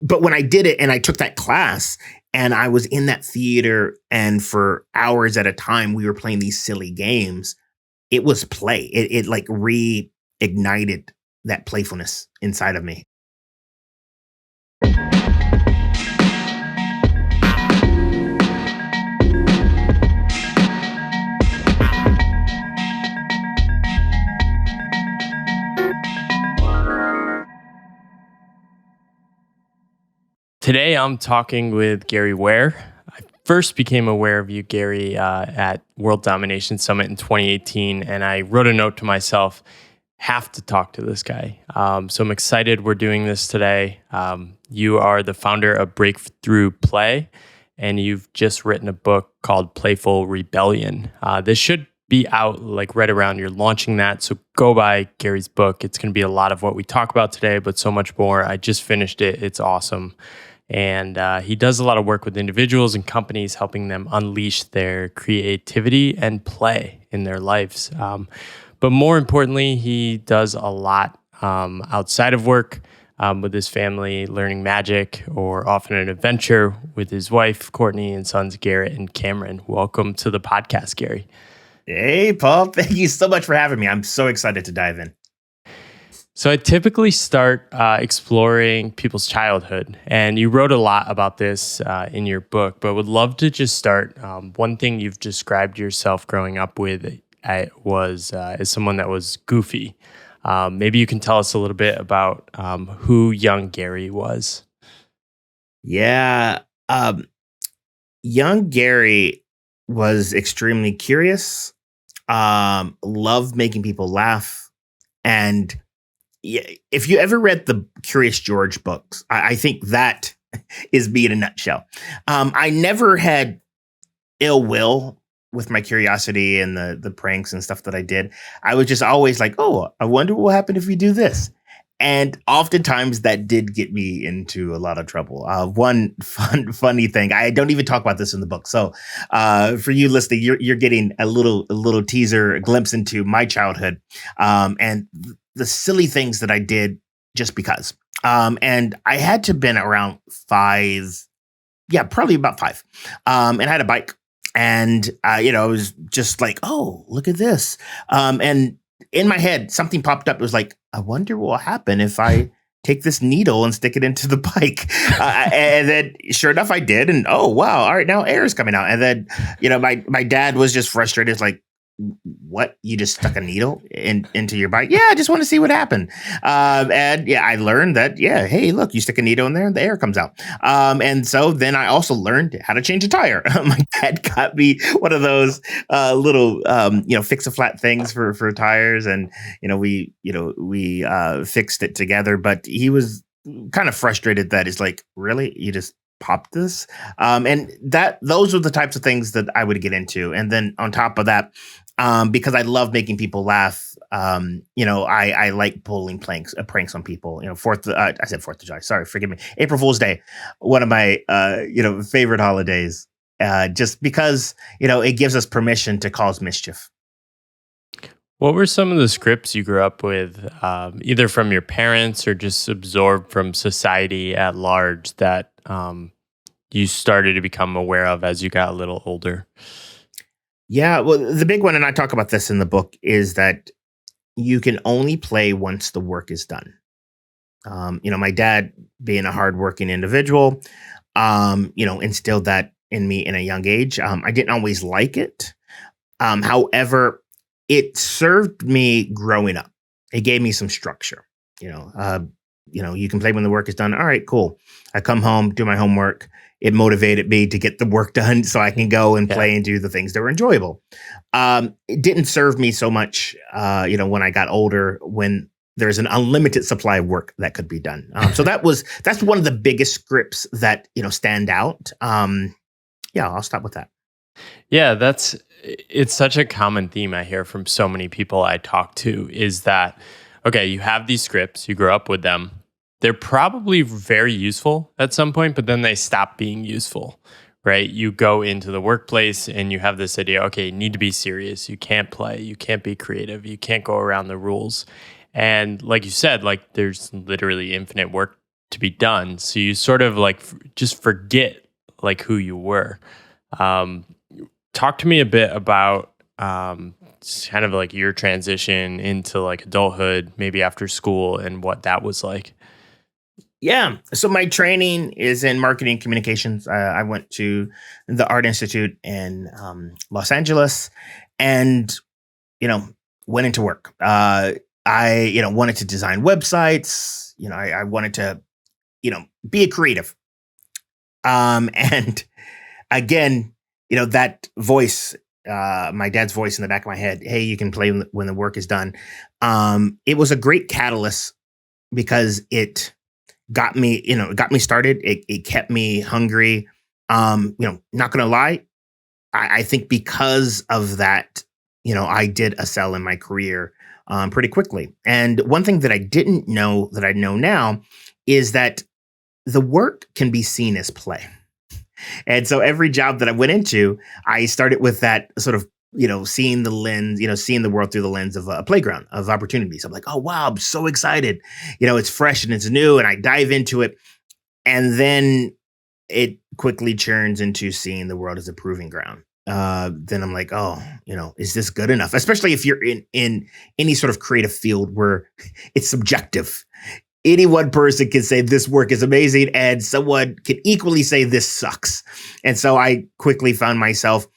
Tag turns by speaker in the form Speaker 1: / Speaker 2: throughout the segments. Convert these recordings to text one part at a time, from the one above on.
Speaker 1: but when I did it and I took that class and I was in that theater and for hours at a time, we were playing these silly games. It was play. It like reignited that playfulness inside of me.
Speaker 2: Today, I'm talking with Gary Ware. I first became aware of you, Gary, at World Domination Summit in 2018, and I wrote a note to myself, have to talk to this guy. So I'm excited we're doing this today. You are the founder of Breakthrough Play, and you've just written a book called Playful Rebellion. This should be out like right around you're launching that. So go buy Gary's book. It's going to be a lot of what we talk about today, but so much more. I just finished it. It's awesome. And he does a lot of work with individuals and companies, helping them unleash their creativity and play in their lives. But more importantly, he does a lot outside of work with his family, learning magic, or often an adventure with his wife, Courtney, and sons, Garrett and Cameron. Welcome to the podcast, Gary.
Speaker 1: Hey, Paul. Thank you so much for having me. I'm so excited to dive in.
Speaker 2: So I typically start exploring people's childhood, and you wrote a lot about this in your book, but would love to just start. One thing you've described yourself growing up with was as someone that was goofy. Maybe you can tell us a little bit about who young Gary was.
Speaker 1: Yeah. Young Gary was extremely curious, loved making people laugh, and if you ever read the Curious George books, I think that is me in a nutshell. I never had ill will with my curiosity and the pranks and stuff that I did. I was just always like, oh, I wonder what will happen if we do this. And oftentimes that did get me into a lot of trouble. One funny thing, I don't even talk about this in the book. So for you listening, you're getting a little teaser, a glimpse into my childhood. And the silly things that I did just because. And I had to have been around 5. Yeah, probably about 5. And I had a bike. And, I was just like, oh, look at this. And in my head, something popped up. It was like, I wonder what will happen if I take this needle and stick it into the bike. And then sure enough, I did. And oh, wow. All right, now air is coming out. And then, my dad was just frustrated. It's like, what? You just stuck a needle into your bike? Yeah, I just want to see what happened. And yeah, I learned that, yeah, hey, look, you stick a needle in there and the air comes out. And so then I also learned how to change a tire. My dad got me one of those little, fix a flat things for tires. And, we fixed it together, but he was kind of frustrated that it's like, really? You just pop this? And those were the types of things that I would get into. And then on top of that, because I love making people laugh, I like pulling pranks on people. I said 4th of July. Sorry, forgive me. April Fool's Day, one of my favorite holidays. Just because it gives us permission to cause mischief.
Speaker 2: What were some of the scripts you grew up with, either from your parents or just absorbed from society at large that you started to become aware of as you got a little older?
Speaker 1: Yeah, well, the big one, and I talk about this in the book, is that you can only play once the work is done. My dad, being a hardworking individual, instilled that in me in a young age. I didn't always like it. However, it served me growing up. It gave me some structure. You can play when the work is done. All right, cool. I come home, do my homework. It motivated me to get the work done so I can go and play and do the things that were enjoyable. It didn't serve me so much, when I got older, when there's an unlimited supply of work that could be done. So that's one of the biggest scripts that, stand out. I'll stop with that.
Speaker 2: Yeah, it's such a common theme I hear from so many people I talk to is that, okay, you have these scripts, you grow up with them. They're probably very useful at some point, but then they stop being useful, right? You go into the workplace and you have this idea, okay, you need to be serious. You can't play. You can't be creative. You can't go around the rules. And like you said, there's literally infinite work to be done. So you sort of like just forget like who you were. Um, Talk to me a bit about kind of like your transition into like adulthood, maybe after school, and what that was like.
Speaker 1: Yeah. So my training is in marketing communications. I went to the Art Institute in Los Angeles, and you know went into work. I wanted to design websites. I wanted to be a creative. And again, that voice, my dad's voice in the back of my head. Hey, you can play when the work is done. It was a great catalyst because it got me started. It kept me hungry. Not gonna lie, I think because of that, I did excel in my career pretty quickly. And one thing that I didn't know that I know now is that the work can be seen as play. And so every job that I went into, I started with that sort of, seeing the lens, seeing the world through the lens of a playground of opportunities. I'm like, oh, wow, I'm so excited. It's fresh and it's new. And I dive into it. And then it quickly churns into seeing the world as a proving ground. Then I'm like, oh, is this good enough? Especially if you're in any sort of creative field where it's subjective. Any one person can say this work is amazing, and someone can equally say this sucks. And so I quickly found myself,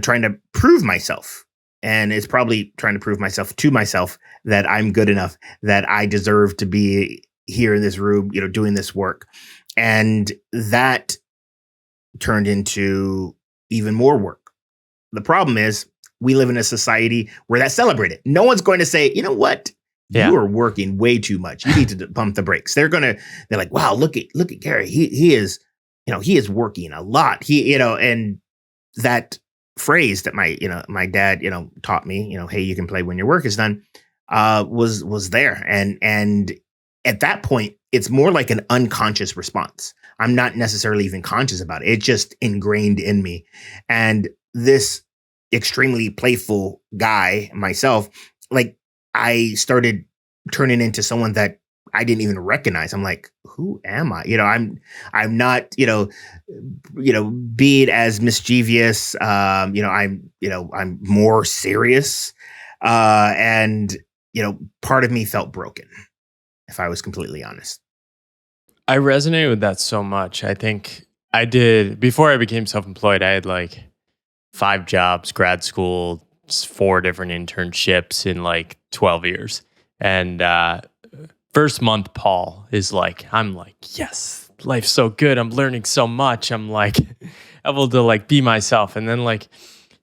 Speaker 1: trying to prove myself. And it's probably trying to prove myself to myself that I'm good enough, that I deserve to be here in this room, doing this work. And that turned into even more work. The problem is we live in a society where that's celebrated. No one's going to say, you know what?
Speaker 2: Yeah.
Speaker 1: You are working way too much. You need to pump the brakes. They're like, wow, look at Gary. He is working a lot. And that phrase that my dad, taught me, hey, you can play when your work is done, was there. And at that point, it's more like an unconscious response. I'm not necessarily even conscious about it. It's just ingrained in me. And this extremely playful guy, myself, like, I started turning into someone that I didn't even recognize. I'm like, who am I? I'm not, being as mischievous. I'm more serious. And part of me felt broken, if I was completely honest.
Speaker 2: I resonate with that so much. I think I did, before I became self-employed, I had like 5 jobs, grad school, 4 different internships in like 12 years. And first month, Paul is like, I'm like, yes, life's so good. I'm learning so much. I'm like able to like be myself. And then like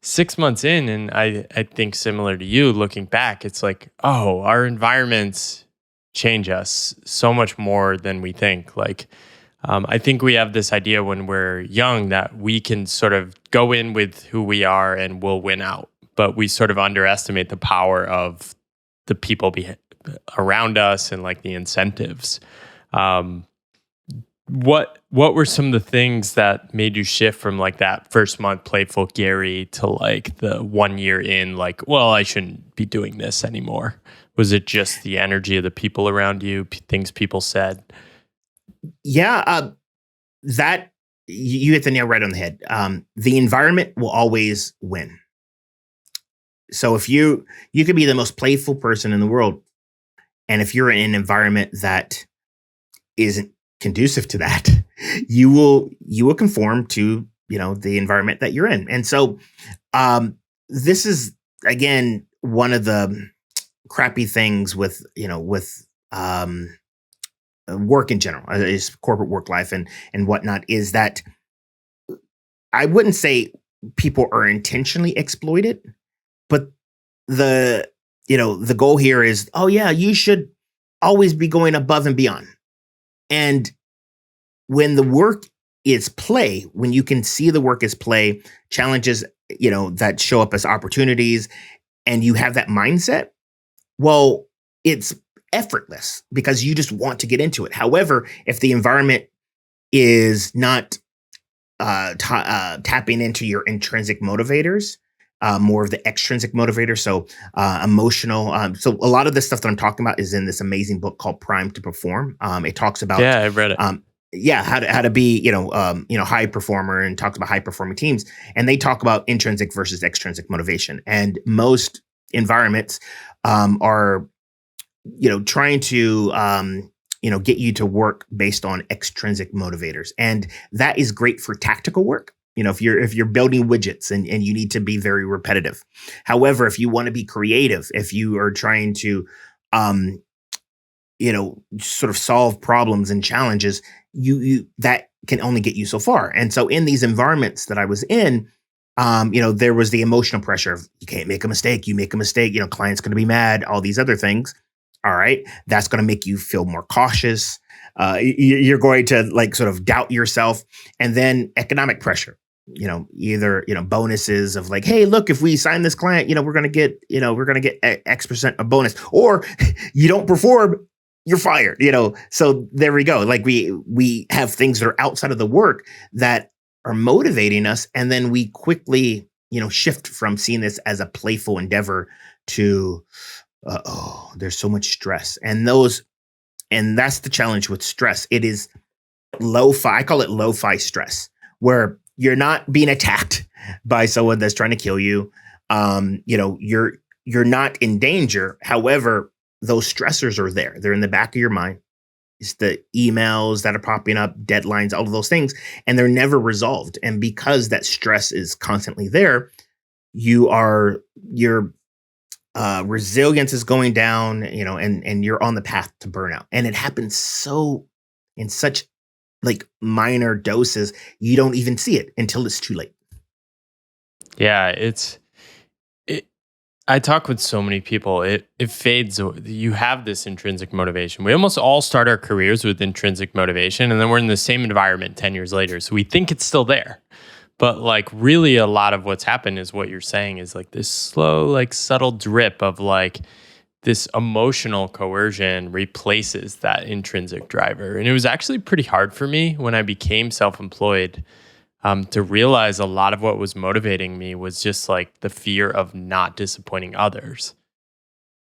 Speaker 2: 6 months in, and I think similar to you, looking back, it's like, oh, our environments change us so much more than we think. Like, I think we have this idea when we're young that we can sort of go in with who we are and we'll win out. But we sort of underestimate the power of the people around us and like the incentives. What were some of the things that made you shift from like that first month playful Gary to like the 1 year in, like, well, I shouldn't be doing this anymore? Was it just the energy of the people around you, things people said?
Speaker 1: Yeah, that you hit the nail right on the head. The environment will always win. So if you could be the most playful person in the world, and if you're in an environment that isn't conducive to that, you will conform to the environment that you're in. And so this is again one of the crappy things with work in general, is corporate work life and whatnot, is that I wouldn't say people are intentionally exploited, but the goal here is, oh yeah, you should always be going above and beyond. And when the work is play, when you can see the work as play, challenges, that show up as opportunities, and you have that mindset, well, it's effortless because you just want to get into it. However, if the environment is not tapping into your intrinsic motivators, more of the extrinsic motivator. So emotional. So a lot of this stuff that I'm talking about is in this amazing book called Primed to Perform. It talks about
Speaker 2: Yeah, I've read it.
Speaker 1: how to be high performer, and talks about high performing teams, and they talk about intrinsic versus extrinsic motivation. And most environments are trying to get you to work based on extrinsic motivators, and that is great for tactical work. If you're building widgets and you need to be very repetitive. However, if you want to be creative, if you are trying to sort of solve problems and challenges, you that can only get you so far. And so in these environments that I was in, there was the emotional pressure of, you can't make a mistake. You make a mistake, client's going to be mad, all these other things. All right. That's going to make you feel more cautious. You're going to sort of doubt yourself. And then economic pressure, either, bonuses of hey, look, if we sign this client, we're going to get X% a bonus, or you don't perform, you're fired, So there we go. We have things that are outside of the work that are motivating us. And then we quickly, shift from seeing this as a playful endeavor to, there's so much stress. And that's the challenge with stress. It is lo-fi. I call it lo-fi stress, where you're not being attacked by someone that's trying to kill you. You're not in danger. However, those stressors are there. They're in the back of your mind. It's the emails that are popping up, deadlines, all of those things, and they're never resolved. And because that stress is constantly there, your resilience is going down, and you're on the path to burnout. And it happens in such minor doses, you don't even see it until it's too late.
Speaker 2: Yeah, I talk with so many people. It fades. You have this intrinsic motivation. We almost all start our careers with intrinsic motivation, and then we're in the same environment 10 years later. So we think it's still there. But really a lot of what's happened is what you're saying is this slow, subtle drip of this emotional coercion replaces that intrinsic driver. And it was actually pretty hard for me when I became self-employed to realize a lot of what was motivating me was just the fear of not disappointing others,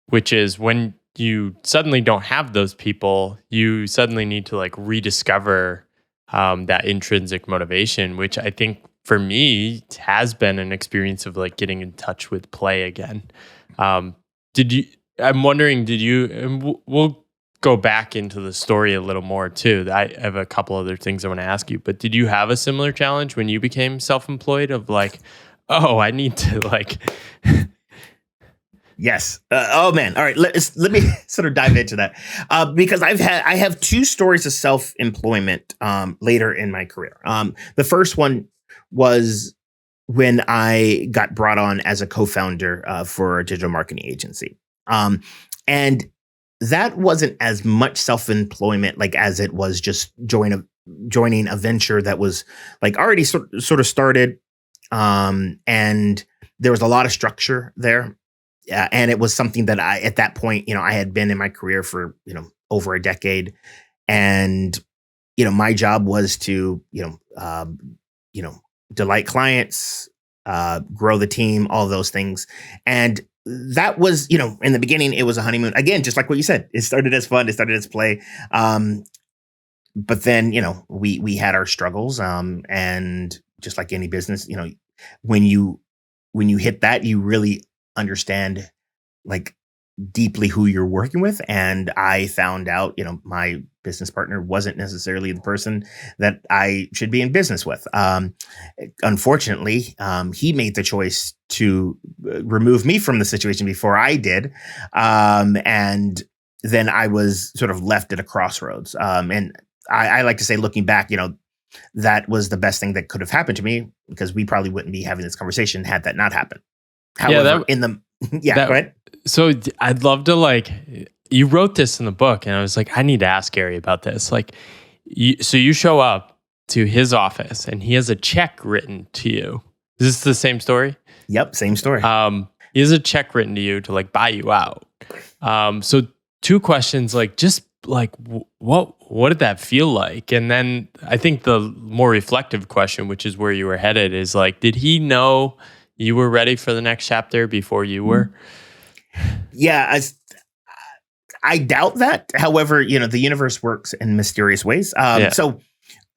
Speaker 2: which is when you suddenly don't have those people, you suddenly need to rediscover that intrinsic motivation, which I think for me has been an experience of getting in touch with play again. I'm wondering, we'll go back into the story a little more too. I have a couple other things I want to ask you, but did you have a similar challenge when you became self-employed of I need to
Speaker 1: Yes. Oh man. All right. Let me sort of dive into that because I have two stories of self-employment later in my career. The first one was when I got brought on as a co-founder for a digital marketing agency, and that wasn't as much self-employment as it was just joining a venture that was already sort of started, and there was a lot of structure there. And it was something that at that point, I had been in my career for, over a decade. And, my job was to, delight clients, grow the team, all those things. And that was, in the beginning, it was a honeymoon. Again, just like what you said, it started as fun. It started as play. But then, we had our struggles. And just like any business, when you hit that, you really understand deeply who you're working with. And I found out, my business partner wasn't necessarily the person that I should be in business with. Unfortunately, he made the choice to remove me from the situation before I did. And then I was sort of left at a crossroads. And I like to say, looking back, that was the best thing that could have happened to me, because we probably wouldn't be having this conversation had that not happened. However, go ahead.
Speaker 2: So I'd love to you wrote this in the book, and I was I need to ask Gary about this. So you show up to his office, and he has a check written to you. Is this the same story?
Speaker 1: Yep, same story.
Speaker 2: He has a check written to you to buy you out. So two questions, what did that feel like? And then I think the more reflective question, which is where you were headed, is did he know you were ready for the next chapter before you were?
Speaker 1: Yeah, I doubt that. However, the universe works in mysterious ways.
Speaker 2: Yeah.
Speaker 1: So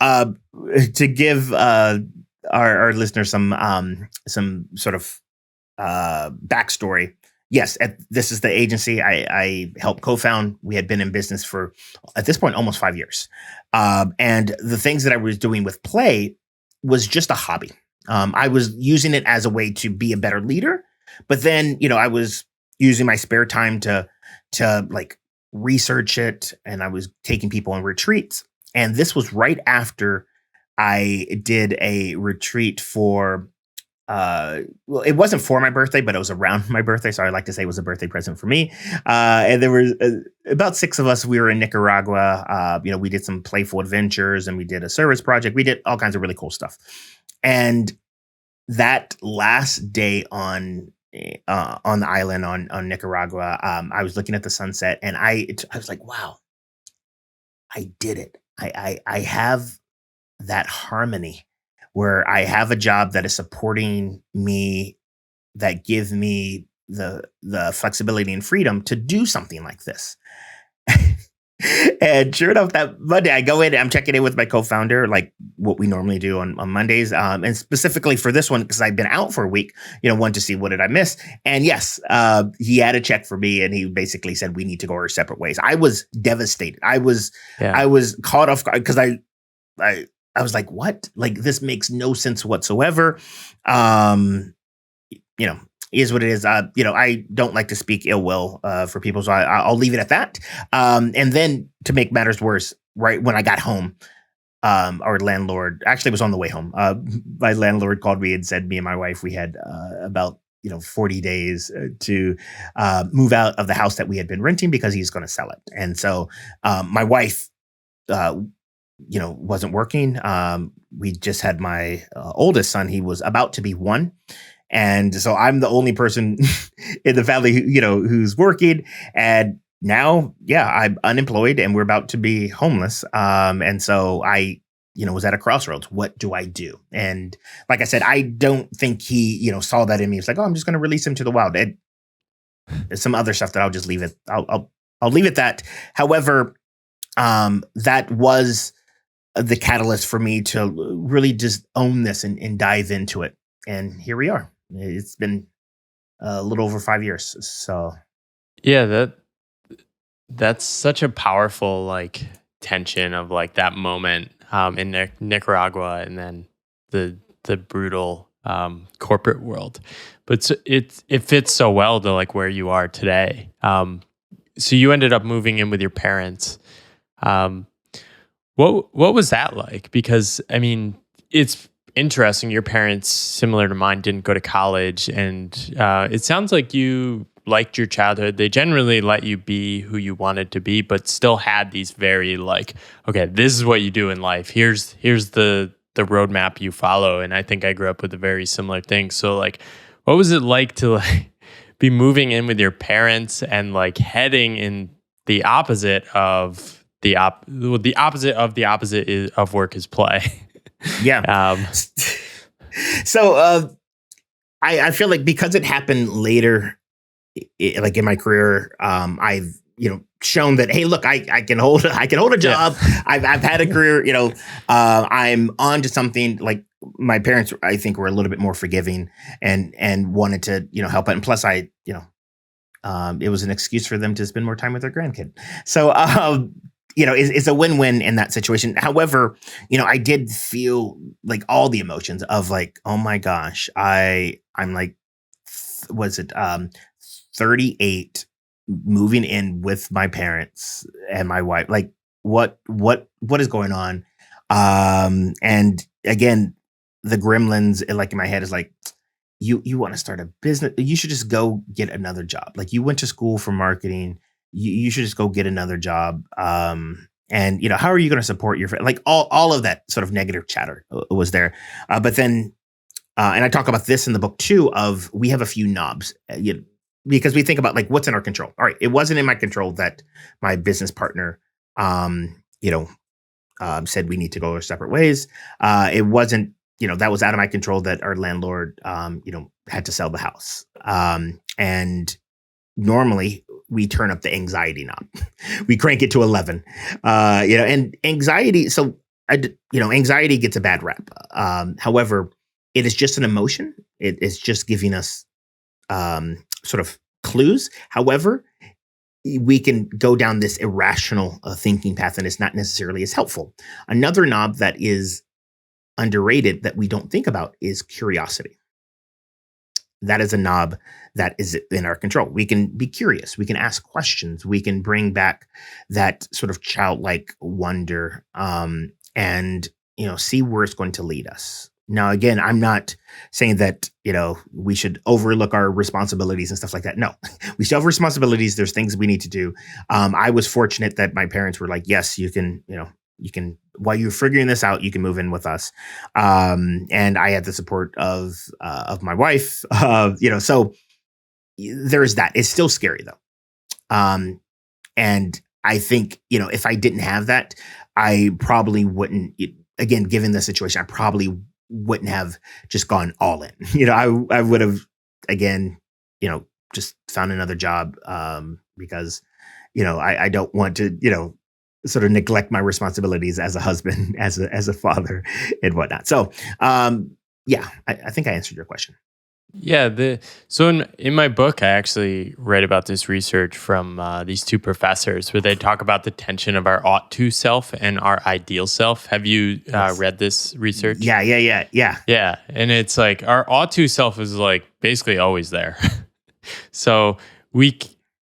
Speaker 1: to give our listeners some sort of backstory. Yes, this is the agency I helped co-found. We had been in business for, at this point, almost 5 years. And the things that I was doing with play was just a hobby. I was using it as a way to be a better leader. But then, I was using my spare time to like research it, and I was taking people on retreats. And this was right after I did a retreat for well, it wasn't for my birthday, but it was around my birthday. So I like to say it was a birthday present for me. And there were about 6 of us. We were in Nicaragua. We did some playful adventures, and we did a service project. We did all kinds of really cool stuff. And that last day on the island on Nicaragua, I was looking at the sunset, and I was like, wow, I did it. I have that harmony where I have a job that is supporting me, that gives me the flexibility and freedom to do something like this. And sure enough, that Monday I go in, I'm checking in with my co-founder, like what we normally do on Mondays. And specifically for this one, because I've been out for a week, wanted to see what did I miss. And yes, he had a check for me, and he basically said, we need to go our separate ways. I was devastated. I was caught off guard, because I was like, what? Like, this makes no sense whatsoever. Is what it is. I don't like to speak ill will for people, so I'll leave it at that. And then to make matters worse, right when I got home, our landlord actually was on the way home. My landlord called me and said, me and my wife, we had about 40 days to move out of the house that we had been renting, because he's going to sell it. And so my wife wasn't working. We just had my oldest son. He was about to be 1. And so I'm the only person in the family, who's working. And now, I'm unemployed, and we're about to be homeless. And so I, was at a crossroads. What do I do? And like I said, I don't think he, saw that in me. It's like, oh, I'm just going to release him to the wild. There's some other stuff that I'll just leave it. I'll leave it that. However, that was the catalyst for me to really just own this and dive into it. And here we are. It's been a little over 5 years. So
Speaker 2: yeah, that's such a powerful tension of that moment in Nicaragua, and then the brutal corporate world. But it fits so well to where you are today. So you ended up moving in with your parents. What was that like? Because I mean, it's interesting. Your parents, similar to mine, didn't go to college, and it sounds like you liked your childhood. They generally let you be who you wanted to be, but still had these very okay, this is what you do in life. Here's the roadmap you follow. And I think I grew up with a very similar thing. So what was it like to be moving in with your parents and heading in the opposite of the opposite of work is play?
Speaker 1: Yeah. So I feel like because it happened later, in my career, I've shown that, hey, look, I can hold a job. Yeah. I've had a career. I'm on to something. Like, my parents, I think, were a little bit more forgiving and wanted to help out. And plus, it was an excuse for them to spend more time with their grandkid. So it's a win-win in that situation. However, I did feel all the emotions of oh my gosh, I'm was it 38, moving in with my parents and my wife. What is going on? And again, the gremlins in my head is you want to start a business, you should just go get another job. You went to school for marketing. You should just go get another job. And how are you going to support your all of that sort of negative chatter was there. But then, and I talk about this in the book too, of we have a few knobs, because we think about what's in our control. All right, it wasn't in my control that my business partner, said we need to go our separate ways. It wasn't, that was out of my control that our landlord, had to sell the house. And normally we turn up the anxiety knob. We crank it to 11. And anxiety. So, anxiety gets a bad rap. However, it is just an emotion. It is just giving us sort of clues. However, we can go down this irrational thinking path, and it's not necessarily as helpful. Another knob that is underrated that we don't think about is curiosity. That is a knob that is in our control. We can be curious. We can ask questions. We can bring back that sort of childlike wonder, and see where it's going to lead us. Now, again, I'm not saying that we should overlook our responsibilities and stuff like that. No, we still have responsibilities. There's things we need to do. I was fortunate that my parents were like, "Yes, you can. You can, while you're figuring this out, you can move in with us." And I had the support of my wife. So there's that. It's still scary though. And I think if I didn't have that, I probably wouldn't. Again, given the situation, I probably wouldn't have just gone all in. I would have again, just found another job because I don't want to sort of neglect my responsibilities as a husband, as a father, and whatnot. So, I think I answered your question.
Speaker 2: Yeah. So in my book, I actually read about this research from these two professors where they talk about the tension of our ought to self and our ideal self. Have you read this research?
Speaker 1: Yeah.
Speaker 2: Yeah. And it's like our ought to self is like basically always there. So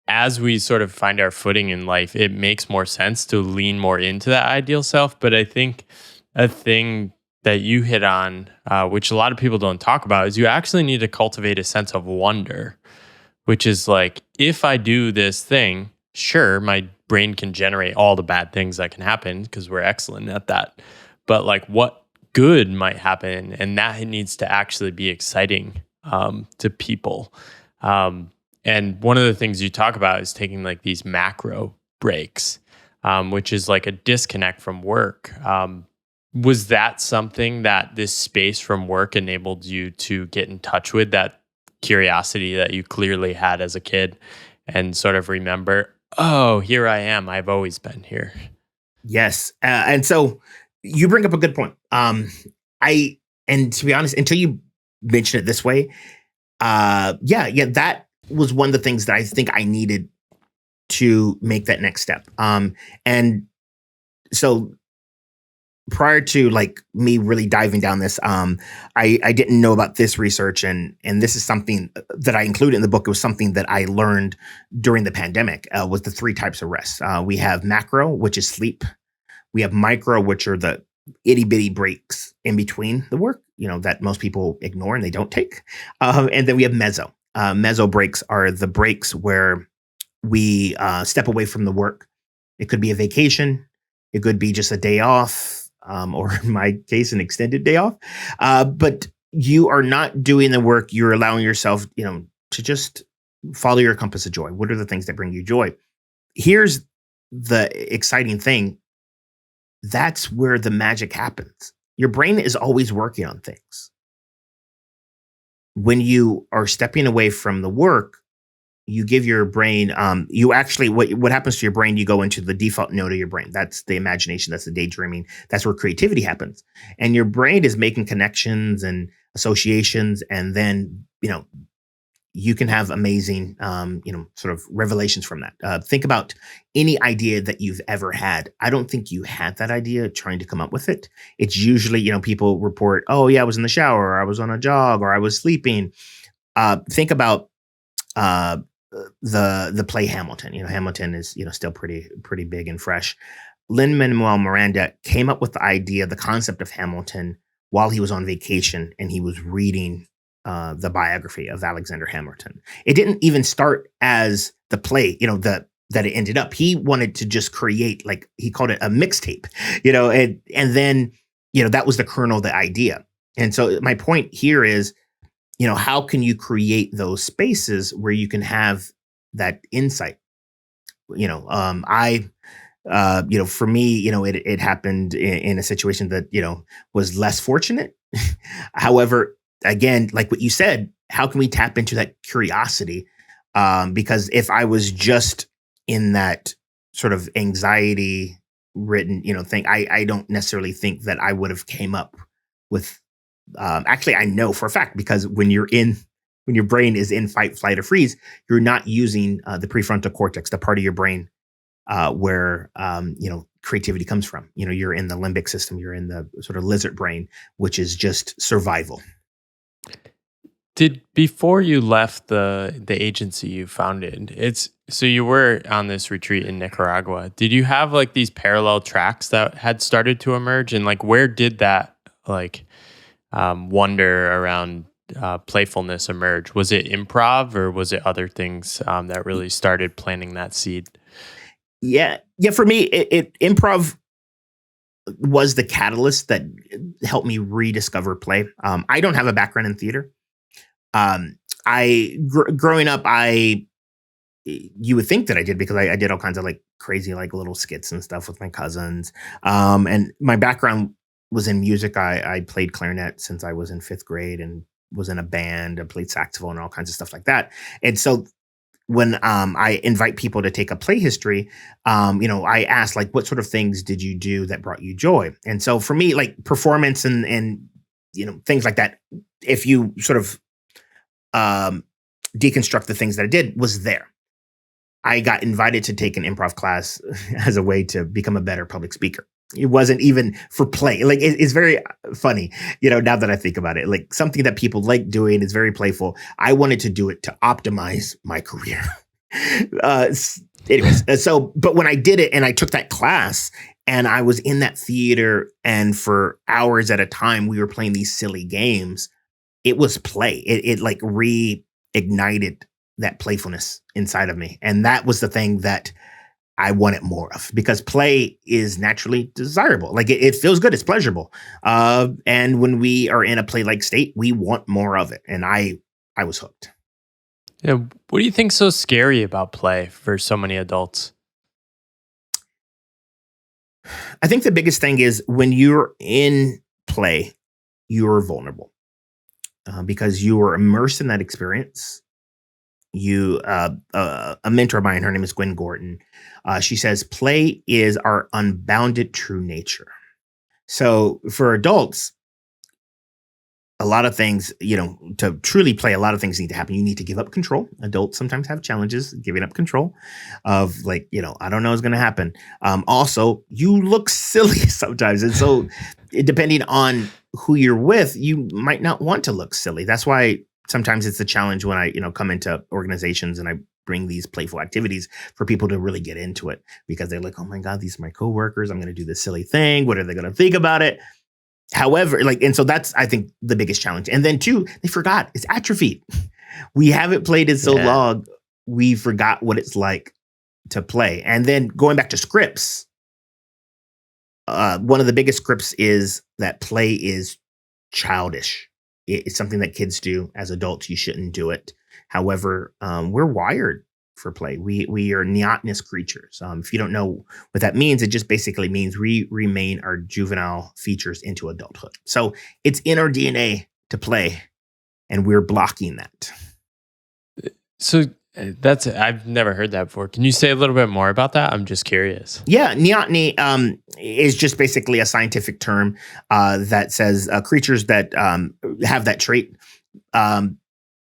Speaker 2: as we sort of find our footing in life, it makes more sense to lean more into that ideal self. But I think a thing that you hit on, which a lot of people don't talk about, is you actually need to cultivate a sense of wonder, which is like, if I do this thing, sure, my brain can generate all the bad things that can happen because we're excellent at that. But like, what good might happen? And that needs to actually be exciting to people. And one of the things you talk about is taking like these macro breaks, which is like a disconnect from work. Was that something that this space from work enabled you to get in touch with, that curiosity that you clearly had as a kid, and sort of remember, oh, here I am. I've always been here.
Speaker 1: Yes. And so you bring up a good point. And to be honest, until you mention it this way, that was one of the things that I think I needed to make that next step. And so prior to like me really diving down this, I didn't know about this research, and this is something that I included in the book. It was something that I learned during the pandemic, was the 3 types of rest. We have macro, which is sleep. We have micro, which are the itty bitty breaks in between the work, that most people ignore and they don't take. And then we have meso. Meso breaks are the breaks where we step away from the work. It could be a vacation. It could be just a day off. Or in my case, an extended day off. But you are not doing the work. You're allowing yourself, to just follow your compass of joy. What are the things that bring you joy? Here's the exciting thing. That's where the magic happens. Your brain is always working on things. When you are stepping away from the work, you give your brain, you actually, what happens to your brain, you go into the default node of your brain. That's the imagination. That's the daydreaming. That's where creativity happens. And your brain is making connections and associations. And then, you can have amazing, sort of revelations from that. Think about any idea that you've ever had. I don't think you had that idea trying to come up with it. It's usually, people report, oh yeah, I was in the shower, or I was on a jog, or I was sleeping. Think about, the play Hamilton. Hamilton is still pretty big and fresh. Lin-Manuel Miranda came up with the concept of Hamilton while he was on vacation, and he was reading the biography of Alexander Hamilton. It didn't even start as the play, that it ended up. He wanted to just create, like he called it a mixtape, and then that was the kernel of the idea. And so my point here is, how can you create those spaces where you can have that insight? For me, it happened in a situation that, was less fortunate. However, again, like what you said, how can we tap into that curiosity? Because if I was just in that sort of anxiety written, thing, I don't necessarily think that I would have came up with. Actually, I know for a fact because when your brain is in fight, flight, or freeze, you're not using the prefrontal cortex, the part of your brain where creativity comes from. You're in the limbic system, you're in the sort of lizard brain, which is just survival.
Speaker 2: Did before you left the agency you founded, so you were on this retreat in Nicaragua. Did you have like these parallel tracks that had started to emerge, and like where did that like wonder around playfulness emerge? Was it improv or was it other things that really started planting that seed?
Speaker 1: Yeah, yeah. For me, it improv was the catalyst that helped me rediscover play. I don't have a background in theater. Growing up, you would think that I did because I did all kinds of like crazy like little skits and stuff with my cousins. And my background was in music. I played clarinet since I was in fifth grade and was in a band. I played saxophone and all kinds of stuff like that. And so when I invite people to take a play history, I ask like, what sort of things did you do that brought you joy? And so for me, like performance and things like that, if you sort of deconstruct the things that I did, was there. I got invited to take an improv class as a way to become a better public speaker. It wasn't even for play. Like it's very funny, now that I think about it, like something that people like doing is very playful. I wanted to do it to optimize my career. But when I did it and I took that class and I was in that theater and for hours at a time, we were playing these silly games. It was play. It like reignited that playfulness inside of me. And that was the thing that I wanted more of because play is naturally desirable. Like it feels good. It's pleasurable. And when we are in a play-like state, we want more of it. And I was hooked.
Speaker 2: Yeah. What do you think's so scary about play for so many adults?
Speaker 1: I think the biggest thing is when you're in play, you're vulnerable because you are immersed in that experience. A mentor of mine, her name is Gwen Gordon. She says, play is our unbounded true nature. So for adults, a lot of things, to truly play, a lot of things need to happen. You need to give up control. Adults sometimes have challenges giving up control of like, I don't know what's going to happen. Also, you look silly sometimes. And so depending on who you're with, you might not want to look silly. That's why sometimes it's a challenge when I, come into organizations and I bring these playful activities for people to really get into it because they're like, oh my God, these are my coworkers. I'm going to do this silly thing. What are they going to think about it? However, and so that's, I think, the biggest challenge. And then two, they forgot it's atrophied. We haven't played it so long. We forgot what it's like to play. And then going back to scripts, one of the biggest scripts is that play is childish. It's something that kids do. As adults, you shouldn't do it. However, we're wired for play. We are neotenous creatures. If you don't know what that means, it just basically means we remain our juvenile features into adulthood. So it's in our DNA to play, and we're blocking that.
Speaker 2: So I've never heard that before. Can you say a little bit more about that? I'm just curious.
Speaker 1: Yeah, neoteny is just basically a scientific term that says creatures that have that trait,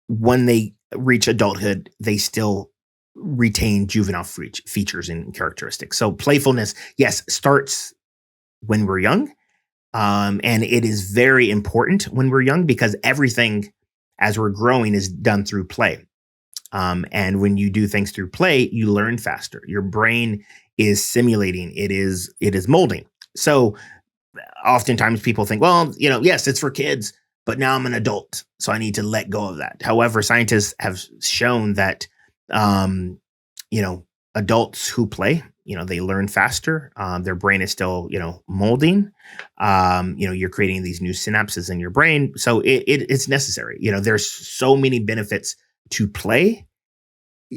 Speaker 1: when they reach adulthood, they still retain juvenile features and characteristics. So playfulness, yes, starts when we're young, and it is very important when we're young because everything as we're growing is done through play. And when you do things through play, you learn faster. Your brain is simulating. It is molding. So oftentimes people think, well, yes, it's for kids, but now I'm an adult, so I need to let go of that. However, scientists have shown that, adults who play, they learn faster. Their brain is still, molding. You're creating these new synapses in your brain. So it's necessary. There's so many benefits to play.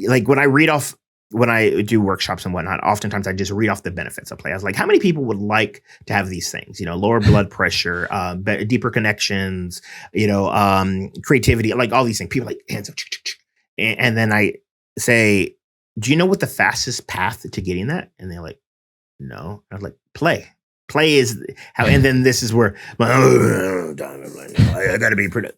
Speaker 1: Like when I read off when I do workshops and whatnot, oftentimes I just read off the benefits of play. I was like, how many people would like to have these things? Lower blood pressure, deeper connections, creativity, like all these things. People like hands up. And then I say, do you know what the fastest path to getting that? And they're like, no. I was like, play. Play is how, and then this is where I got to be pretty.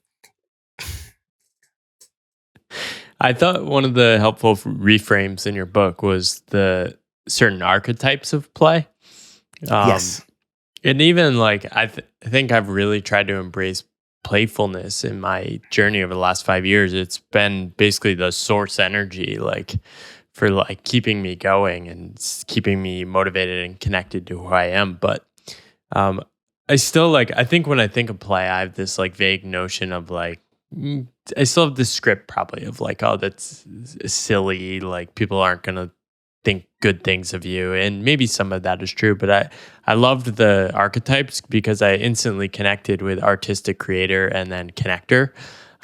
Speaker 2: I thought one of the helpful reframes in your book was the certain archetypes of play.
Speaker 1: Yes.
Speaker 2: And even like, I think I've really tried to embrace playfulness in my journey over the last 5 years. It's been basically the source energy, like for like keeping me going and keeping me motivated and connected to who I am. But I still I think when I think of play, I have this like vague notion of like, I still have this script probably of like, oh, that's silly. Like people aren't going to think good things of you. And maybe some of that is true, but I loved the archetypes because I instantly connected with artistic creator and then connector.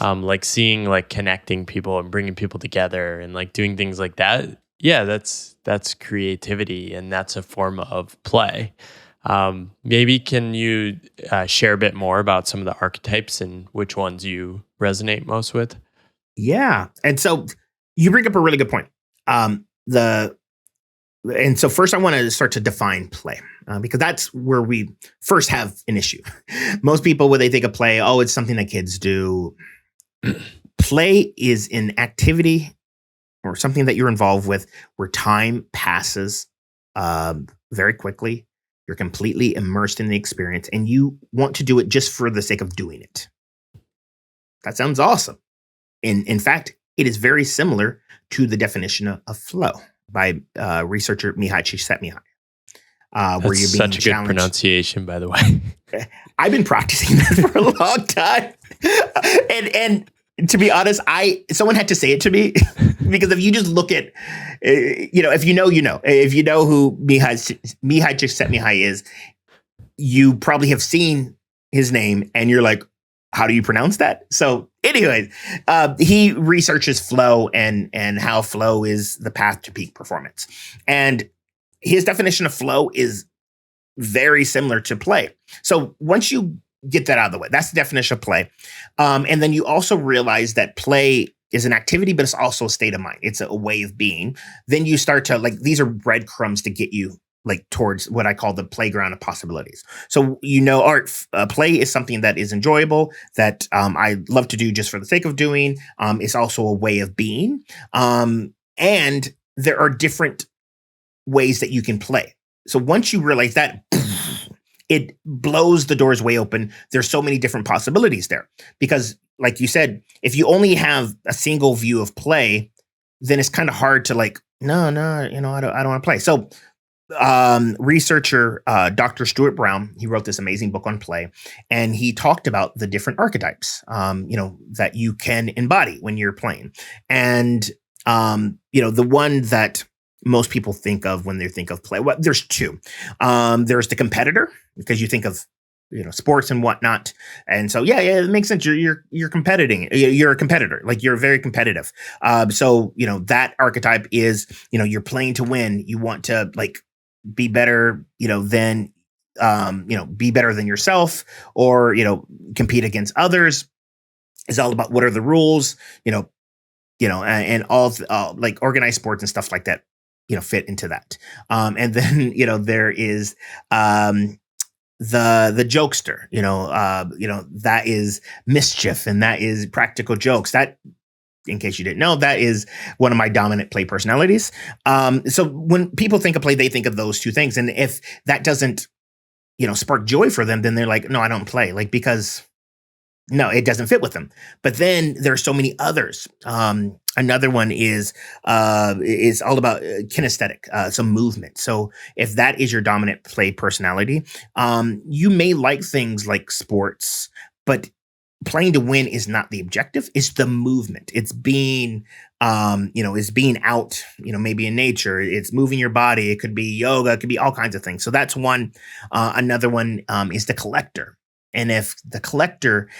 Speaker 2: Like seeing like connecting people and bringing people together and like doing things like that. Yeah, that's creativity and that's a form of play. Maybe can you share a bit more about some of the archetypes and which ones you resonate most with?
Speaker 1: Yeah. And so you bring up a really good point. And so first I want to start to define play because that's where we first have an issue. Most people, when they think of play, oh, it's something that kids do. Play is an activity or something that you're involved with where time passes very quickly. You're completely immersed in the experience and you want to do it just for the sake of doing it. That sounds awesome. In fact, it is very similar to the definition of flow by researcher Mihai Csikszentmihalyi.
Speaker 2: Where you're being such a good pronunciation, by the way.
Speaker 1: I've been practicing that for a long time. And to be honest, someone had to say it to me because if you just look at, if you know, if you know who Mihai Csikszentmihalyi is, you probably have seen his name and you're like, how do you pronounce that? So anyways, he researches flow and how flow is the path to peak performance. And his definition of flow is very similar to play. So once you get that out of the way, that's the definition of play. And then you also realize that play is an activity, but it's also a state of mind. It's a way of being. Then you start to these are breadcrumbs to get you towards what I call the playground of possibilities. So, play is something that is enjoyable, that I love to do just for the sake of doing. It's also a way of being. And there are different ways that you can play. So once you realize that, it blows the doors way open. There's so many different possibilities there because, like you said, if you only have a single view of play, then it's kind of hard to no, I don't want to play. So researcher Dr. Stuart Brown, he wrote this amazing book on play, and he talked about the different archetypes, that you can embody when you're playing. And, the one that most people think of when they think of play, well, there's two. There's the competitor, because you think of sports and whatnot, and so yeah, it makes sense. You're competing. You're a competitor. You're very competitive. So that archetype is you're playing to win. You want to be better. Than be better than yourself, or compete against others. It's all about what are the rules. And all organized sports and stuff like that. Fit into that. And then, there is the jokester, that is mischief and that is practical jokes. That, in case you didn't know, that is one of my dominant play personalities. So when people think of play, they think of those two things. And if that doesn't, spark joy for them, then they're like, no, I don't play. Because no, it doesn't fit with them. But then there's so many others. Another one is all about kinesthetic, some movement. So if that is your dominant play personality, you may like things like sports, but playing to win is not the objective. It's the movement. It's being, is being out, maybe in nature. It's moving your body. It could be yoga. It could be all kinds of things. So that's one. Another one is the collector. And if the collector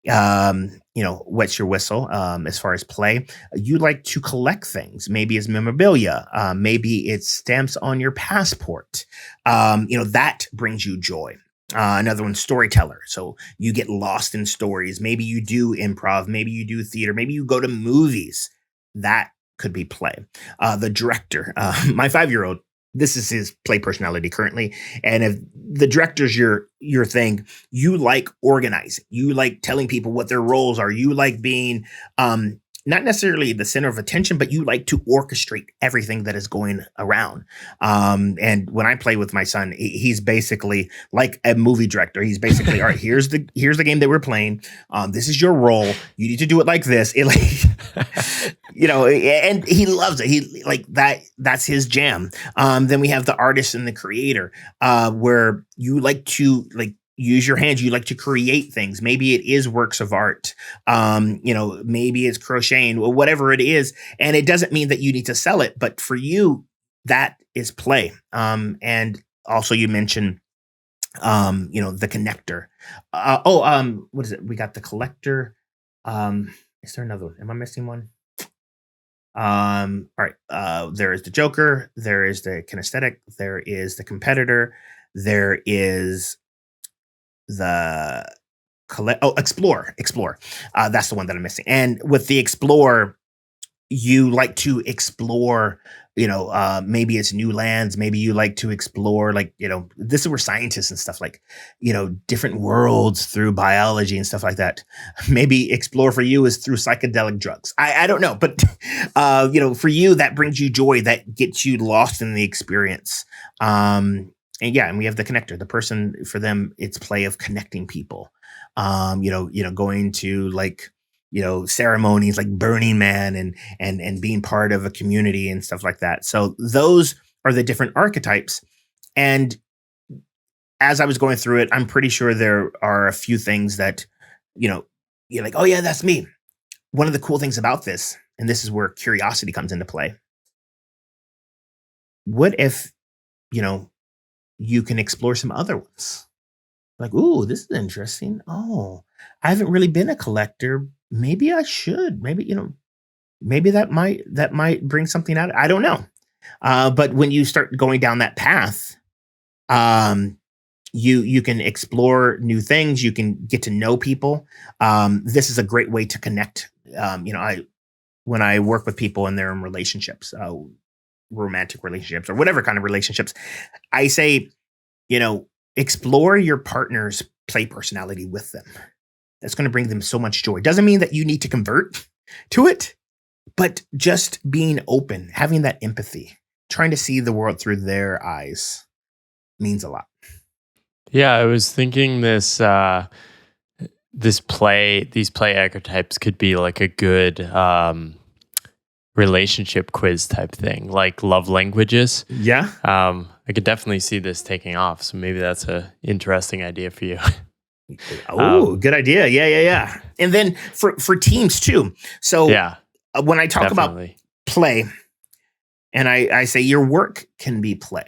Speaker 1: wets your whistle as far as play. You like to collect things. Maybe it's memorabilia. Maybe it's stamps on your passport. That brings you joy. Another one, storyteller. So you get lost in stories. Maybe you do improv. Maybe you do theater. Maybe you go to movies. That could be play. The director, my 5-year-old, this is his play personality currently. And if the director's your thing, you like organizing. You like telling people what their roles are. You like being not necessarily the center of attention, but you like to orchestrate everything that is going around. And when I play with my son, he's basically like a movie director. He's basically, all right, here's the game that we're playing. This is your role. You need to do it like this. It like, and he loves it. He like that. That's his jam. Then we have the artist and the creator, where you like to use your hands. You like to create things. Maybe it is works of art. Maybe it's crocheting or whatever it is. And it doesn't mean that you need to sell it, but for you, that is play. And also you mentioned, the connector. What is it? We got the collector. Is there another one? Am I missing one? All right. There is the Joker. There is the kinesthetic. There is the competitor. There is the explore. That's the one that I'm missing. And with the explore, you like to explore, maybe it's new lands. Maybe you like to explore, this is where scientists and stuff different worlds through biology and stuff like that. Maybe explore for you is through psychedelic drugs. I don't know, but, for you, that brings you joy, that gets you lost in the experience. And we have the connector, the person. For them, it's play of connecting people. Going to ceremonies like Burning Man and being part of a community and stuff like that. So those are the different archetypes. And as I was going through it, I'm pretty sure there are a few things that, you're like, oh yeah, that's me. One of the cool things about this, and this is where curiosity comes into play. What if, you can explore some other ones? Like, ooh, this is interesting. Oh, I haven't really been a collector. Maybe I should. Maybe that might bring something out. I don't know. But when you start going down that path, you can explore new things. You can get to know people. This is a great way to connect. When I work with people and they're in relationships, romantic relationships or whatever kind of relationships, I say, explore your partner's play personality with them. That's going to bring them so much joy. Doesn't mean that you need to convert to it, but just being open, having that empathy, trying to see the world through their eyes means a lot.
Speaker 2: Yeah, I was thinking these play archetypes could be like a good relationship quiz type thing, like love languages.
Speaker 1: Yeah.
Speaker 2: I could definitely see this taking off. So maybe that's a interesting idea for you.
Speaker 1: Oh, good idea. Yeah. And then for teams too. So when I talk about play, and I say your work can be play,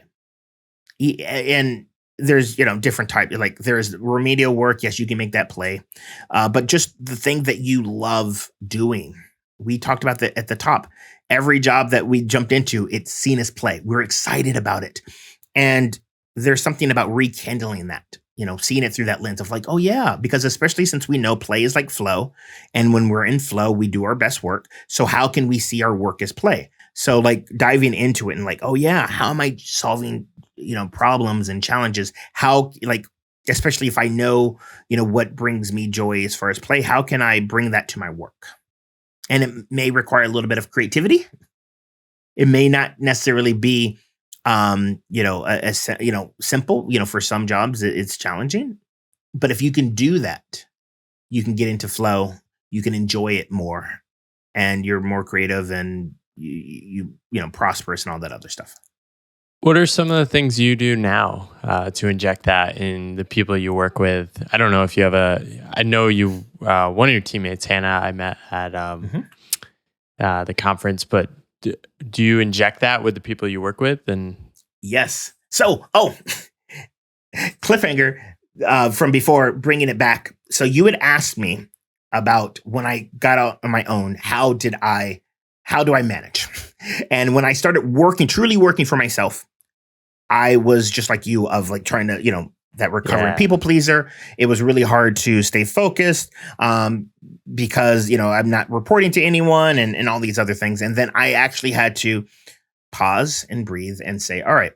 Speaker 1: and there's different types. Like there's remedial work. Yes, you can make that play, but just the thing that you love doing. We talked about that at the top. Every job that we jumped into, it's seen as play. We're excited about it. And there's something about rekindling that, seeing it through that lens of like, oh yeah, because especially since we know play is like flow. And when we're in flow, we do our best work. So how can we see our work as play? So like diving into it and like, oh yeah, how am I solving, problems and challenges? How, especially if I know, what brings me joy as far as play, how can I bring that to my work? And it may require a little bit of creativity. It may not necessarily be, simple. For some jobs, it's challenging. But if you can do that, you can get into flow. You can enjoy it more, and you're more creative, and you prosperous, and all that other stuff.
Speaker 2: What are some of the things you do now to inject that in the people you work with? I don't know if you have I know you, one of your teammates, Hannah, I met at the conference, but do you inject that with the people you work with? And
Speaker 1: yes. So, cliffhanger from before, bringing it back. So you had asked me about when I got out on my own, how do I manage? And when I started truly working for myself, I was just like you, of like trying to, that recovering people pleaser. It was really hard to stay focused because, I'm not reporting to anyone and all these other things. And then I actually had to pause and breathe and say, all right,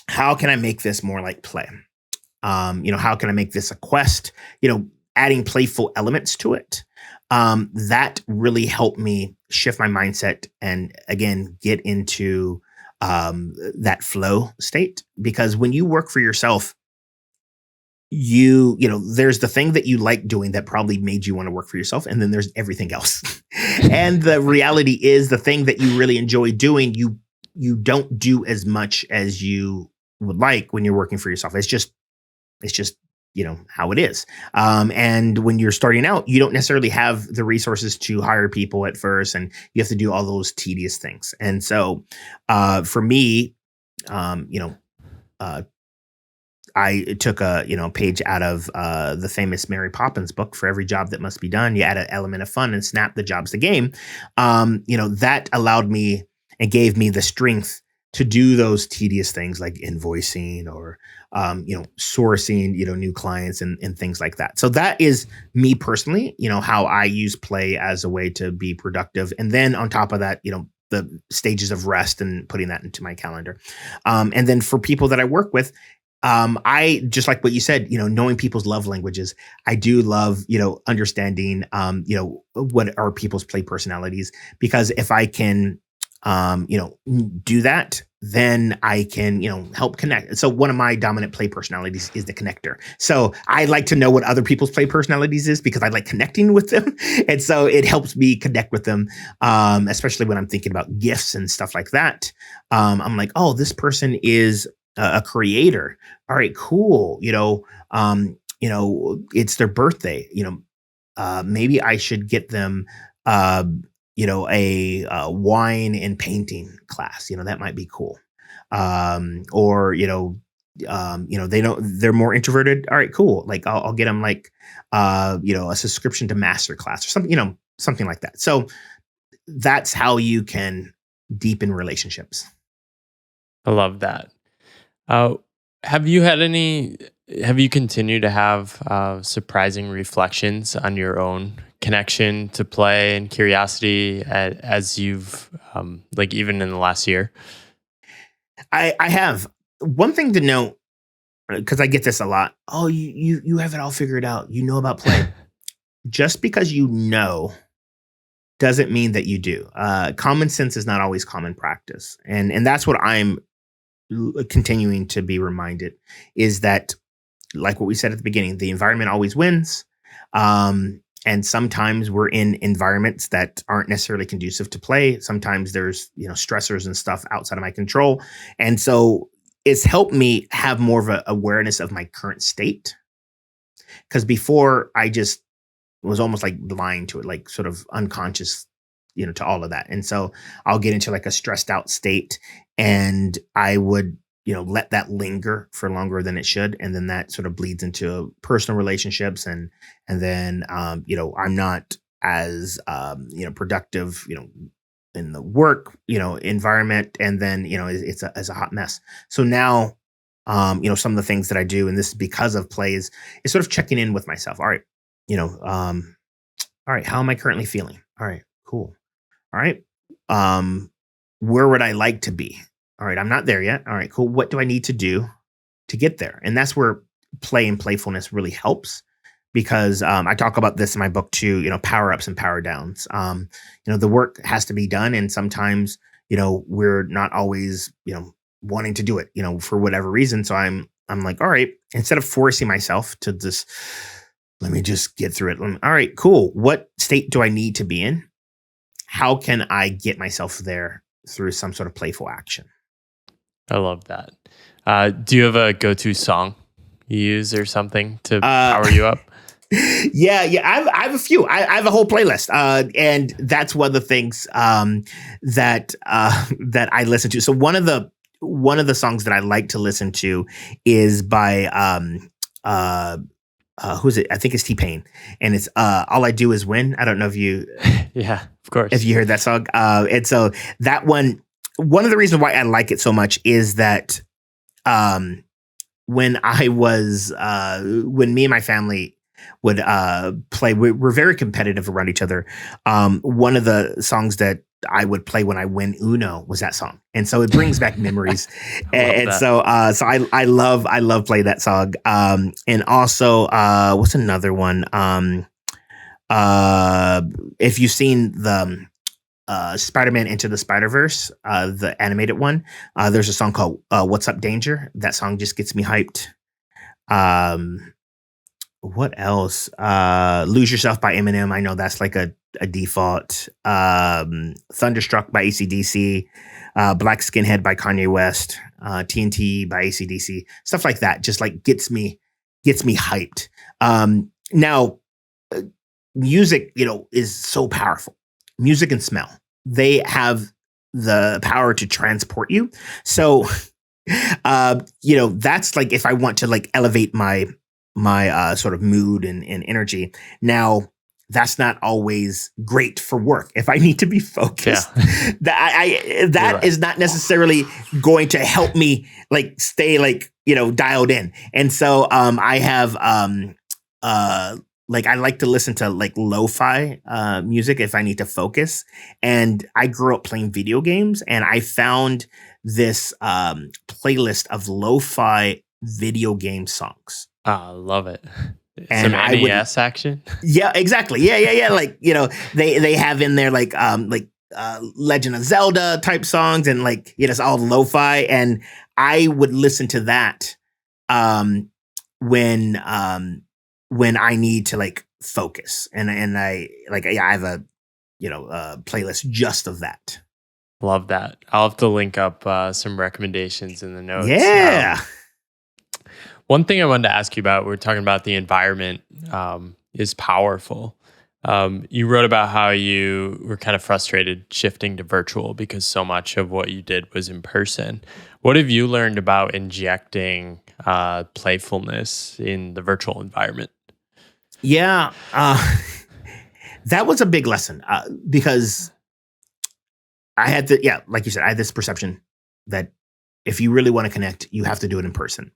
Speaker 1: how can I make this more like play? How can I make this a quest? Adding playful elements to it. That really helped me shift my mindset and again, get into that flow state. Because when you work for yourself, there's the thing that you like doing that probably made you want to work for yourself. And then there's everything else. And the reality is the thing that you really enjoy doing, you don't do as much as you would like when you're working for yourself. It's just how it is. And when you're starting out, you don't necessarily have the resources to hire people at first, and you have to do all those tedious things. And so, for me, I took a page out of the famous Mary Poppins book. For every job that must be done, you add an element of fun, and snap, the job's the game. That allowed me and gave me the strength to do those tedious things like invoicing or sourcing new clients and things like that. So that is me personally, how I use play as a way to be productive. And then on top of that, the stages of rest and putting that into my calendar. And then for people that I work with, I just like what you said, knowing people's love languages. I do love, understanding, what are people's play personalities, because if I can, do that, then I can, help connect. So one of my dominant play personalities is the connector. So I like to know what other people's play personalities is because I like connecting with them. And so it helps me connect with them, especially when I'm thinking about gifts and stuff like that. I'm like, oh, this person is a creator. All right, cool. It's their birthday. Maybe I should get them, a wine and painting class. That might be cool. Or they're more introverted. All right, cool. Like I'll get them like a subscription to master class or something. Something like that. So that's how you can deepen relationships.
Speaker 2: I love that. Have you continued to have surprising reflections on your own connection to play and curiosity as you've even in the last year?
Speaker 1: I have. One thing to note, because I get this a lot. Oh, you have it all figured out. You know about play. Just because you know doesn't mean that you do. Common sense is not always common practice. And that's what I'm continuing to be reminded, is that, like what we said at the beginning, the environment always wins. And sometimes we're in environments that aren't necessarily conducive to play. Sometimes there's, stressors and stuff outside of my control. And so it's helped me have more of an awareness of my current state. Because before I just was almost like blind to it, like sort of unconscious, to all of that. And so I'll get into like a stressed out state, and I would, let that linger for longer than it should. And then that sort of bleeds into personal relationships. And then, I'm not as, productive, in the work, environment. And then, it's a hot mess. So now, some of the things that I do, and this is because of plays, is sort of checking in with myself. All right, all right, how am I currently feeling? All right, cool. All right. Where would I like to be? All right, I'm not there yet. All right, cool. What do I need to do to get there? And that's where play and playfulness really helps, because I talk about this in my book too, power ups and power downs. The work has to be done. And sometimes, we're not always, wanting to do it, for whatever reason. So I'm like, all right, instead of forcing myself to just, let me just get through it. All right, cool. What state do I need to be in? How can I get myself there through some sort of playful action?
Speaker 2: I love that. Do you have a go-to song you use or something to power you up?
Speaker 1: Yeah. I have a few. I have a whole playlist, and that's one of the things that I listen to. So one of the songs that I like to listen to is by who's it? I think it's T-Pain, and it's All I Do Is Win. I don't know
Speaker 2: Yeah, of course.
Speaker 1: if you heard that song. And so that one of the reasons why I like it so much is that when when me and my family would play, we're very competitive around each other. One of the songs that I would play when I win Uno was that song, and so it brings back memories. And so I love playing that song. And also, what's another one? If you've seen the Spider-Man Into the Spider-Verse, the animated one, there's a song called "What's Up, Danger." That song just gets me hyped. What else? Lose Yourself by Eminem. I know that's like a default. Thunderstruck by AC/DC. Black Skinhead by Kanye West. TNT by AC/DC. Stuff like that just like gets me hyped. Now, music, is so powerful. Music and smell. They have the power to transport you. So, that's like if I want to like elevate my sort of mood and energy. Now, that's not always great for work. If I need to be focused, that is not necessarily going to help me like stay like, dialed in. And so I have like I like to listen to like lo-fi music if I need to focus. And I grew up playing video games, and I found this playlist of lo-fi video game songs.
Speaker 2: I love it.
Speaker 1: And
Speaker 2: some NES action.
Speaker 1: Yeah, exactly. Yeah. Like, they have in there like Legend of Zelda type songs, and like, it's all lo-fi. And I would listen to that when I need to like focus. And I have a playlist just of that.
Speaker 2: Love that. I'll have to link up some recommendations in the notes.
Speaker 1: Yeah.
Speaker 2: One thing I wanted to ask you about, we're talking about the environment is powerful. You wrote about how you were kind of frustrated shifting to virtual because so much of what you did was in person. What have you learned about injecting playfulness in the virtual environment?
Speaker 1: Yeah, that was a big lesson because I had like you said, I had this perception that if you really want to connect, you have to do it in person.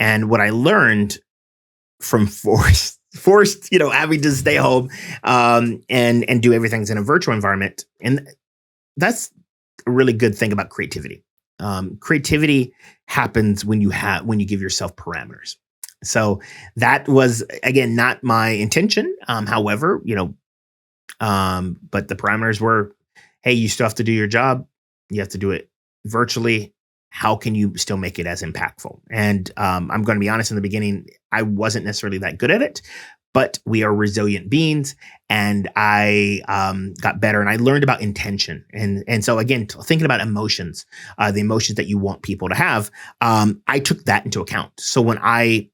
Speaker 1: And what I learned from forced, having to stay home and do everything in a virtual environment, and that's a really good thing about creativity. Creativity happens when you give yourself parameters. So that was, again, not my intention. However, but the parameters were, hey, you still have to do your job. You have to do it virtually. How can you still make it as impactful? And I'm going to be honest, in the beginning, I wasn't necessarily that good at it, but we are resilient beings, and I got better, and I learned about intention. And so again, thinking about emotions, the emotions that you want people to have, I took that into account. So when I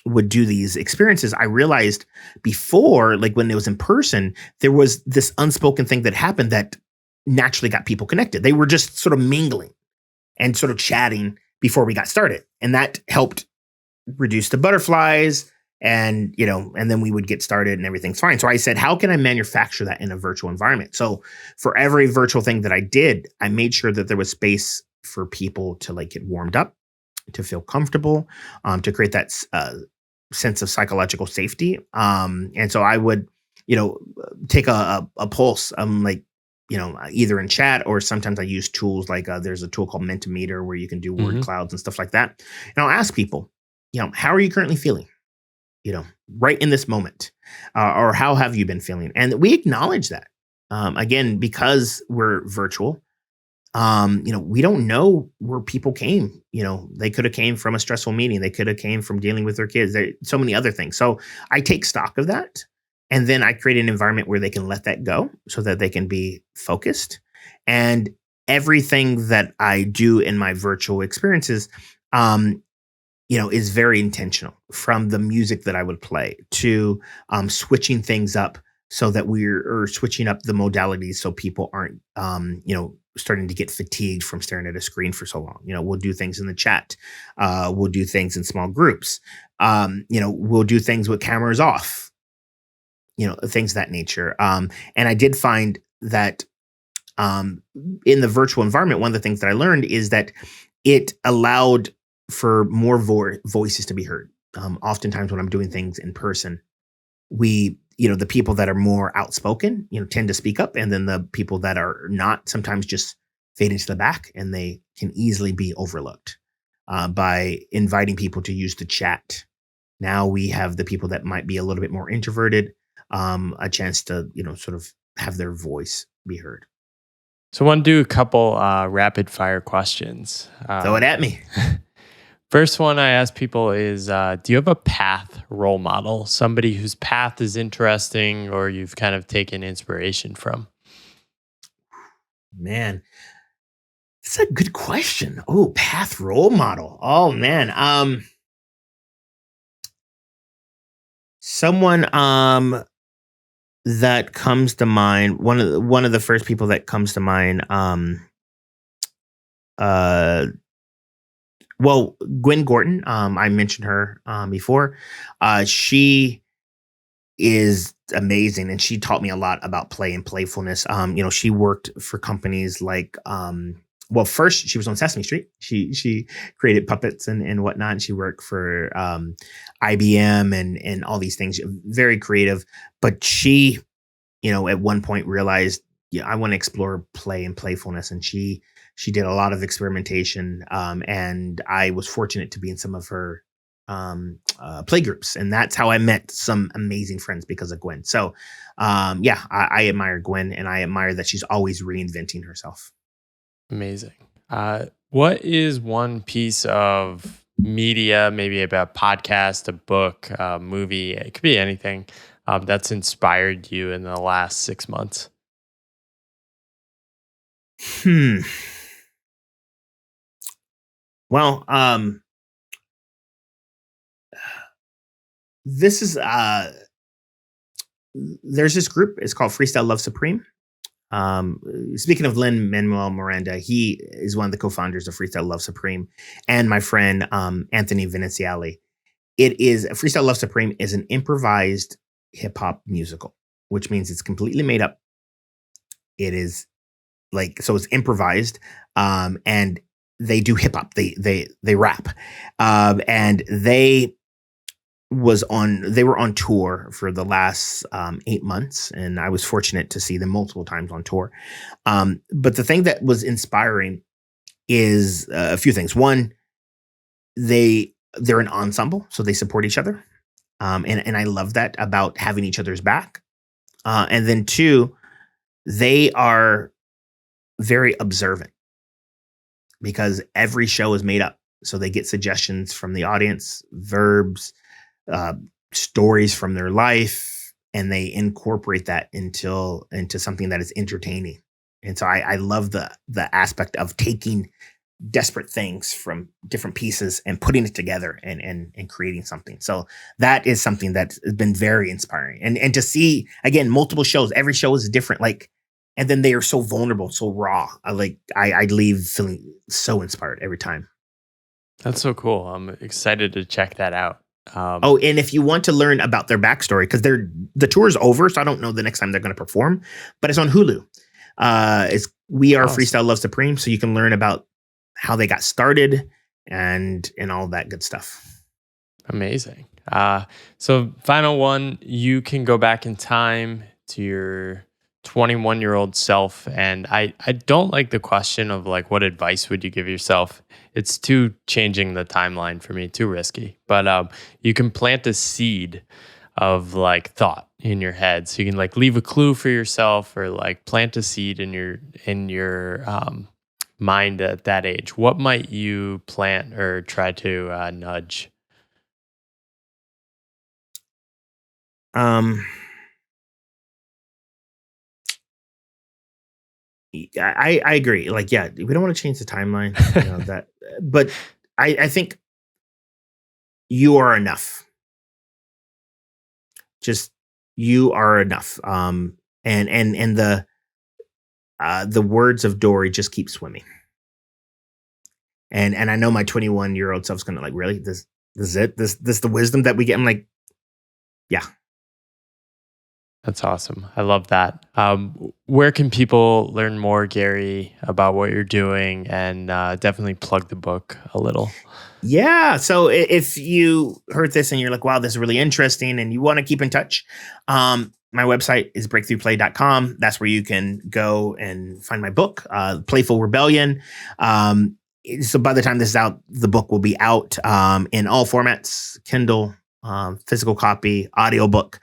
Speaker 1: would do these experiences, I realized before, like when it was in person, there was this unspoken thing that happened that naturally got people connected. They were just sort of mingling and sort of chatting before we got started. And that helped reduce the butterflies, and then we would get started and everything's fine. So I said, how can I manufacture that in a virtual environment? So for every virtual thing that I did, I made sure that there was space for people to like get warmed up, to feel comfortable, to create that sense of psychological safety. And so I would, take a pulse, either in chat, or sometimes I use tools like there's a tool called Mentimeter where you can do word clouds and stuff like that. And I'll ask people, how are you currently feeling? Right in this moment, or how have you been feeling? And we acknowledge that. Again, because we're virtual, we don't know where people came. They could have came from a stressful meeting. They could have came from dealing with their kids. So many other things. So I take stock of that. And then I create an environment where they can let that go so that they can be focused. And everything that I do in my virtual experiences, is very intentional, from the music that I would play to switching things up so that we're switching up the modalities so people aren't, starting to get fatigued from staring at a screen for so long. We'll do things in the chat. We'll do things in small groups. We'll do things with cameras off, things of that nature. And I did find that in the virtual environment, one of the things that I learned is that it allowed for more voices to be heard. Oftentimes when I'm doing things in person, the people that are more outspoken, tend to speak up. And then the people that are not sometimes just fade into the back, and they can easily be overlooked by inviting people to use the chat. Now we have the people that might be a little bit more introverted, a chance to, sort of have their voice be heard.
Speaker 2: So I want to do a couple rapid fire questions.
Speaker 1: Throw it at me.
Speaker 2: First one I ask people is, do you have a path role model? Somebody whose path is interesting or you've kind of taken inspiration from?
Speaker 1: Man, that's a good question. Oh, path role model. Oh man. Someone that comes to mind, one of the first people that comes to mind, well, Gwen Gorton, I mentioned her before. She is amazing, and she taught me a lot about play and playfulness. She worked for companies like, well, first she was on Sesame Street. She created puppets and whatnot. And she worked for IBM and all these things. Very creative, but she, at one point realized, I want to explore play and playfulness, and she did a lot of experimentation, and I was fortunate to be in some of her play groups, and that's how I met some amazing friends because of Gwen. So, I admire Gwen, and I admire that she's always reinventing herself.
Speaker 2: Amazing. What is one piece of media, maybe about podcast, a book, a movie, it could be anything, that's inspired you in the last 6 months?
Speaker 1: Well, this is there's this group. It's called Freestyle Love Supreme. Speaking of Lin-Manuel Miranda, he is one of the co-founders of Freestyle Love Supreme, and my friend Anthony Veneziali. Freestyle Love Supreme is an improvised hip hop musical, which means it's completely made up. It is it's improvised, and they do hip hop. They rap, and they were on tour for the last 8 months, and I was fortunate to see them multiple times on tour. But the thing that was inspiring is a few things. One, they're an ensemble, so they support each other, and I love that about having each other's back. And then two, they are very observant because every show is made up, so they get suggestions from the audience, verbs, stories from their life, and they incorporate that into something that is entertaining. And so I love the aspect of taking desperate things from different pieces and putting it together and creating something. So that is something that has been very inspiring. And to see, again, multiple shows, every show is different, and then they are so vulnerable, so raw. I leave feeling so inspired every time.
Speaker 2: That's so cool. I'm excited to check that out.
Speaker 1: And if you want to learn about their backstory, because the tour is over, so I don't know the next time they're going to perform, but it's on Hulu. We are Freestyle Love Supreme, so you can learn about how they got started and all that good stuff.
Speaker 2: Amazing. So final one, you can go back in time to your 21-year-old self, and I don't like the question of what advice would you give yourself. It's too changing the timeline for me, too risky. But you can plant a seed of thought in your head, so you can leave a clue for yourself, or plant a seed in your mind at that age. What might you plant or try to nudge?
Speaker 1: I agree. We don't want to change the timeline, that, but I think you are enough. Just you are enough. And the words of Dory just keep swimming. And I know my 21-year-old self's gonna like, really? This is it? This the wisdom that we get? I'm like, yeah.
Speaker 2: That's awesome. I love that. Where can people learn more, Gary, about what you're doing, and definitely plug the book a little?
Speaker 1: Yeah. So if you heard this and you're like, wow, this is really interesting, and you want to keep in touch, my website is breakthroughplay.com. That's where you can go and find my book, Playful Rebellion. So by the time this is out, the book will be out in all formats: Kindle, physical copy, audiobook.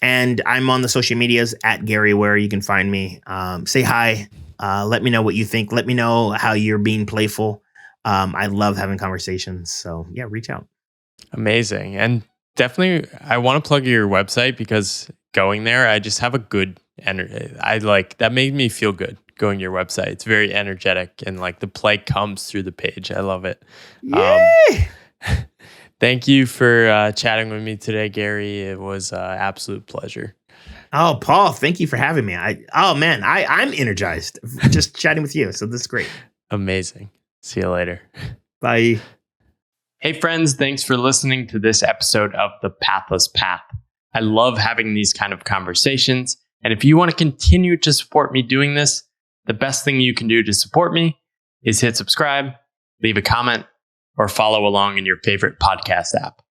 Speaker 1: And I'm on the social medias at Gary Ware. You can find me. Say hi. Let me know what you think. Let me know how you're being playful. I love having conversations. So yeah, reach out.
Speaker 2: Amazing. And definitely, I want to plug your website, because going there, I just have a good energy. That made me feel good going to your website. It's very energetic, and like the play comes through the page. I love it.
Speaker 1: Yay!
Speaker 2: Thank you for chatting with me today, Gary. It was an absolute pleasure.
Speaker 1: Oh, Paul, thank you for having me. I'm energized just chatting with you. So this is great.
Speaker 2: Amazing. See you later.
Speaker 1: Bye.
Speaker 2: Hey friends, thanks for listening to this episode of The Pathless Path. I love having these kind of conversations. And if you want to continue to support me doing this, the best thing you can do to support me is hit subscribe, leave a comment, or follow along in your favorite podcast app.